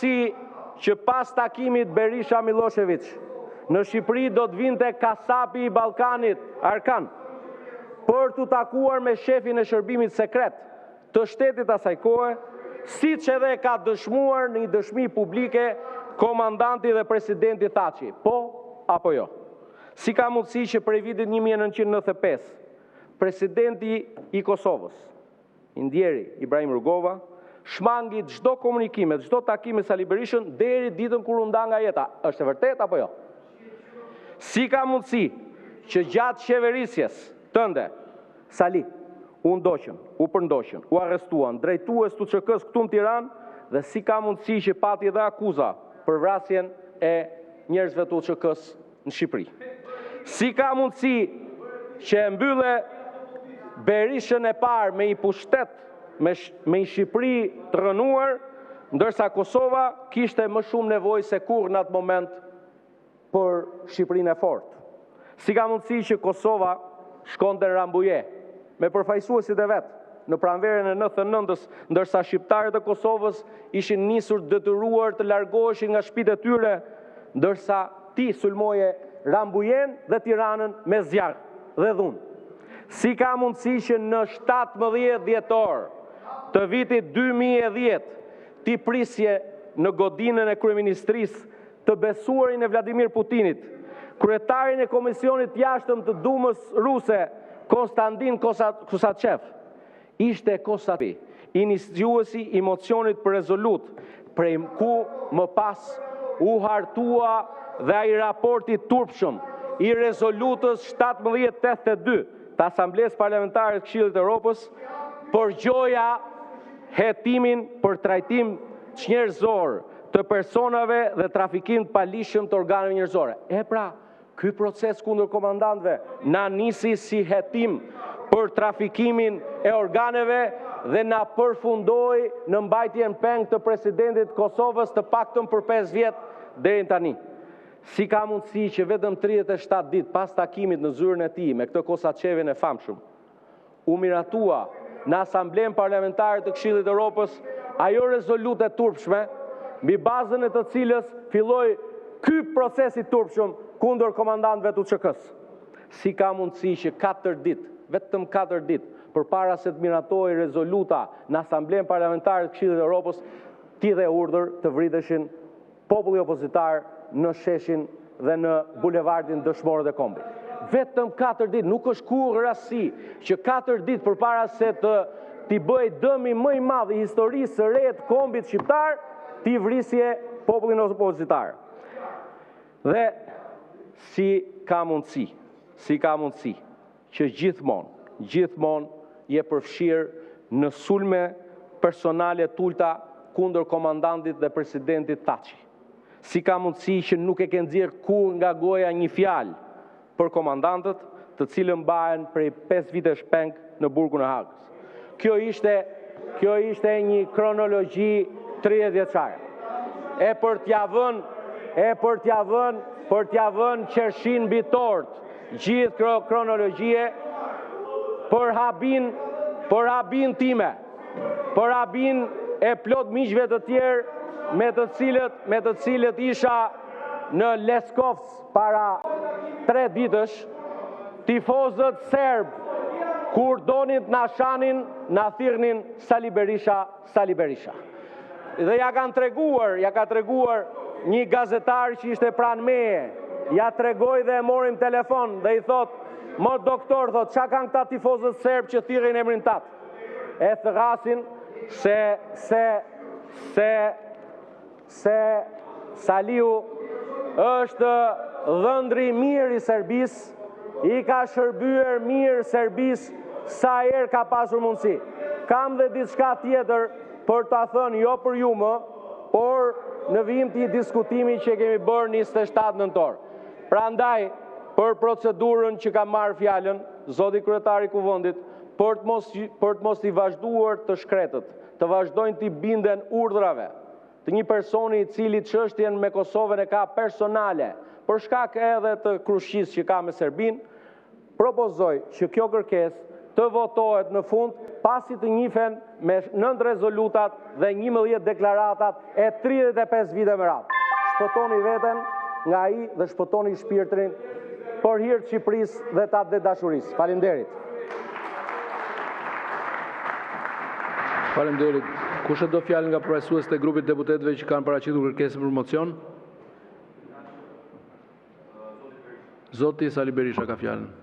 mundësi që pas takimit Berisha Milošević në Shqipëri do të vinte kasapi i Ballkanit, Arkan, për të takuar me shefin e shërbimit sekret të shtetit asaj kohe, siç edhe ka dëshmuar në një dëshmi publike komandanti dhe presidenti Thaçi. Po apo jo? Si ka mundësi që prej vitit 1995, presidenti i Kosovës, i ndjeri Ibrahim Rugova, shmangi çdo komunikime, çdo takim me Sali Berishën deri ditën kur u nda nga jeta. Është e vërtet apo jo? Si ka mundësi që gjatë qeverisjes tënde, Sali, u ndoqën, u përndoqën, u arrestuan, drejtues të QK-s këtu në Tiranë, dhe si ka mundësi që pati dhe akuza për vrasjen e njerëzve të QK-s në Shqipëri. Si ka mundësi që e mbylle Berishën e parë me i pushtet, me i Shqipëri të rënuar, ndërsa Kosova kishte më shumë nevojë se kur në atë moment për Shqipërinë e fortë. Si ka mundësi që Kosova shkonte në Rambuje me përfaqësuesit e vet në pranverën e 99-s, ndërsa shqiptarët e Kosovës ishin nisur detyruar të largoheshin nga shtëpitë e tyre, ndërsa ti sulmoje Rambujen dhe Tiranën me zjarr dhe dhunë. Si ka mundësi që në 17 dhjetor të vitit 2010 ti prisje në godinën e kryeministrisë të besuarin e Vladimir Putinit, kryetarin e Komisionit Jashtëm të Dumës Ruse, Konstantin Kosaçev, ishte Kosaçevi, iniciuesi i mocionit për rezolut, prej ku më pas u hartua dhe ai raporti turpshëm i rezolutës 1782 të Asamblesë Parlamentare të Këshillit të Evropës për gjoja hetimin për trajtim njerëzor të personave dhe trafikim të palishëm të organeve njerëzore. E pra, ky proces kundër komandantëve na nisi si hetim për trafikimin e organeve dhe na përfundoi në mbajtjen peng të presidentit Kosovës të paktën për 5 vjet deri tani. Si ka mundësi që vetëm 37 ditë pas takimit në zyrën e tij me këtë Kosaçevin e famshëm, u miratua në Asamblenë Parlamentare të Këshillit të Evropës ajo rezolutë e turpshme, mbi bazën e të cilës filloi ky proces i turpshëm kundër komandantëve të QK-s. Si ka mundësi që 4 ditë, vetëm 4 ditë, përpara se të miratohej rezoluta në Asamblenë Parlamentare të Këshillit të Evropës, ti dhe urdhër të vriteshin populli opozitar në sheshin dhe në bulevardin Dëshmorët e Kombit. Vetëm 4 ditë, nuk është kurrë rasti që 4 ditë përpara se t'i bëj dëmi më i madh i historisë së re të kombit shqiptar, ti vrisje popullin opozitar. Dhe si ka mundësi që gjithmonë je përfshirë në sulme personale t'ulta kundër komandantit dhe presidentit Thaçi. Si ka mundësi që nuk e ke nxjerrë kur nga goja një fjalë për komandantët, të cilën mbahen prej 5 vitesh peng në burgun e Hagës. Kjo ishte një kronologji 30 vjeçare. E për t'ja vënë qershin mbi tort gjithë kronologjie për habin time, për habin e plot miqve të tjerë me të cilët isha në Leskovs para 3 ditësh, tifozët serb kur donin na shanin, na thirrnin Sali Berisha. Dhe ja ka treguar një gazetar që ishte pranë meje, ja tregoi dhe e morim telefon dhe i thot: "Mo doktor, thot, çka kanë këta tifozët serb që thirrin emrin tat?" E thrasin se Saliu është dhëndri mirë i Serbisë, i ka shërbyer mirë Serbisë sa herë ka pasur mundësi. Kam dhe diçka tjetër për ta thënë, jo për ju më, por në vijim të diskutimi që kemi bërë 27 nëntor. Prandaj, për procedurën që ka marrë fjalën zoti kryetari i Kuvendit, për të mos i vazhduar të shkretët, të vazhdojnë të binden urdhrave të një personi i cili çështjen me Kosovën e ka personale, për shkak edhe të krushqisë që ka me Serbinë, propozoj që kjo kërkesë të votohet në fund pasi të njihen me 9 rezolutat dhe 11 deklaratat e 35 vite më radhë. Shpëtoni veten nga ai dhe shpëtoni shpirtrin për hir të Shqipërisë dhe të atë dashurisë. Faleminderit. Faleminderit. Kush e do fjalën nga përfaqësuesit e grupit deputetëve që kanë paraqitur kërkesën për mocion? Zoti Sali Berisha ka fjalën.